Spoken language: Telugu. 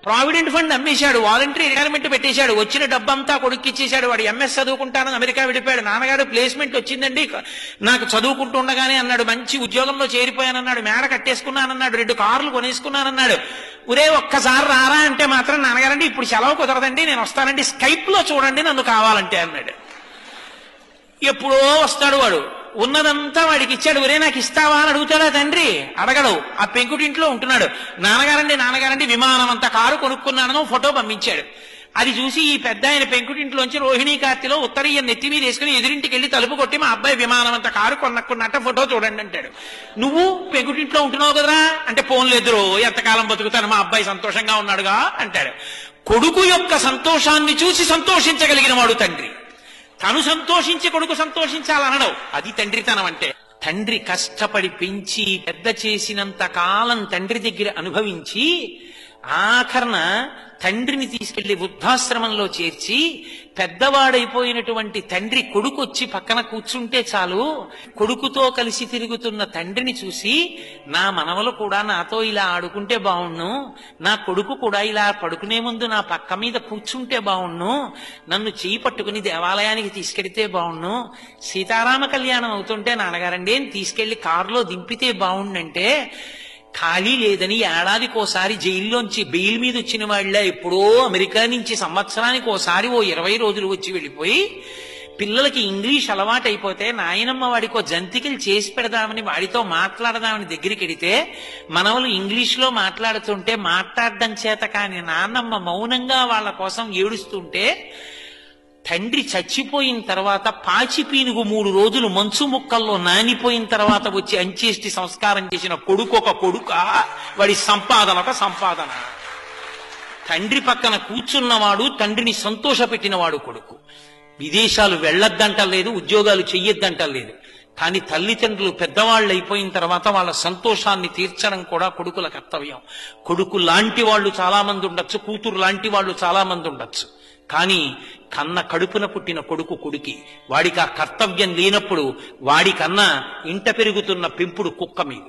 ప్రావిడెంట్ ఫండ్ అమ్మేశాడు, వాలంటరీ రిటైర్మెంట్ పెట్టేశాడు, వచ్చిన డబ్బంతా కొడుక్కి ఇచ్చేశాడు. వాడు ఎంఎస్ చదువుకుంటానని అమెరికా విడిపోయాడు. నాన్నగారు ప్లేస్మెంట్ వచ్చిందండి నాకు చదువుకుంటూ ఉండగానే అన్నాడు, మంచి ఉద్యోగంలో చేరిపోయానన్నాడు, మేడ కట్టేసుకున్నానన్నాడు, 2 కార్లు కొనేసుకున్నానన్నాడు. ఒరే ఒక్కసారి రారా అంటే మాత్రం నాన్నగారండి ఇప్పుడు సెలవు కుదరదండి, నేను వస్తానండి, స్కైప్ లో చూడండి నన్ను కావాలంటే అన్నాడు. ఎప్పుడో వస్తాడు వాడు, ఉన్నదంతా వాడికి ఇచ్చాడు. ఒరే నాకు ఇస్తావా అని అడుగుతాడా తండ్రి? అడగడు. ఆ పెంకుటింట్లో ఉంటున్నాడు. నాన్నగారండి విమానం అంత కారు కొనుక్కున్నానో ఫోటో పంపించాడు. అది చూసి ఈ పెద్ద ఆయన పెంకుటింట్లోంచి రోహిణీ కార్తెలో ఉత్తరీయం నెత్తి మీద వేసుకుని ఎదురింటికి వెళ్ళి తలుపు కొట్టి మా అబ్బాయి విమానం అంత కారు కొనుక్కున్నట్ట ఫోటో చూడండి అంటాడు. నువ్వు పెంకుటింట్లో ఉంటున్నావు కదరా అంటే, పోన్లేదురో ఎంతకాలం బతుకుతాను, మా అబ్బాయి సంతోషంగా ఉన్నాడుగా అంటాడు. కొడుకు యొక్క సంతోషాన్ని చూసి సంతోషించగలిగిన వాడు తండ్రి. తను సంతోషించి కొడుకు సంతోషించాలనడం అది తండ్రితనం అంటే. తండ్రి కష్టపడి పెంచి పెద్ద చేసినంత కాలం తండ్రి దగ్గర అనుభవించి ఆఖరణ తండ్రిని తీసుకెళ్లి వృద్ధాశ్రమంలో చేర్చి పెద్దవాడైపోయినటువంటి తండ్రి కొడుకు వచ్చి పక్కన కూర్చుంటే చాలు, కొడుకుతో కలిసి తిరుగుతున్న తండ్రిని చూసి నా మనవలు కూడా నాతో ఇలా ఆడుకుంటే బావుణ్ణు, నా కొడుకు కూడా ఇలా పడుకునే ముందు నా పక్క మీద కూర్చుంటే బావుణ్ణు, నన్ను చేయి పట్టుకుని దేవాలయానికి తీసుకెడితే బావుణ్ణు, సీతారామ కళ్యాణం అవుతుంటే నాన్నగారండి తీసుకెళ్లి కారులో దింపితే బావుండంటే, ఖాళీ లేదని ఏడాదికోసారి జైల్లోంచి బెయిల్ మీద వచ్చిన వాళ్ళ ఎప్పుడో అమెరికా నుంచి సంవత్సరానికి ఓసారి 20 రోజులు వచ్చి వెళ్ళిపోయి పిల్లలకి ఇంగ్లీష్ అలవాటు అయిపోతే నాయనమ్మ వాడికో జంతికలు చేసి పెడదామని వాడితో మాట్లాడదామని దగ్గరికి వెడితే మనవలు ఇంగ్లీష్లో మాట్లాడుతుంటే మాట్లాడడం చేత కాని నాన్నమ్మ మౌనంగా వాళ్ళ కోసం ఏడుస్తుంటే, తండ్రి చచ్చిపోయిన తర్వాత పాచి పీనుగు 3 రోజులు మంచు ముక్కల్లో నానిపోయిన తర్వాత వచ్చి అంచేష్టి సంస్కారం చేసిన కొడుకు ఒక కొడుక, వాడి సంపాదన ఒక సంపాదన. తండ్రి పక్కన కూర్చున్నవాడు తండ్రిని సంతోషపెట్టినవాడు కొడుకు. విదేశాలు వెళ్ళొద్దంటలేదు, ఉద్యోగాలు చెయ్యొద్దంటలేదు, కానీ తల్లిదండ్రులు పెద్దవాళ్ళు అయిపోయిన తర్వాత వాళ్ళ సంతోషాన్ని తీర్చడం కూడా కొడుకుల కర్తవ్యం. కొడుకు లాంటి వాళ్ళు చాలా మంది ఉండొచ్చు, కూతురు లాంటి వాళ్ళు చాలా మంది ఉండొచ్చు, కానీ కన్న కడుపున పుట్టిన కొడుకు కొడుకి. వాడికి ఆ కర్తవ్యం లేనప్పుడు వాడికన్నా ఇంట పెరుగుతున్న పెంపుడు కుక్క మీద.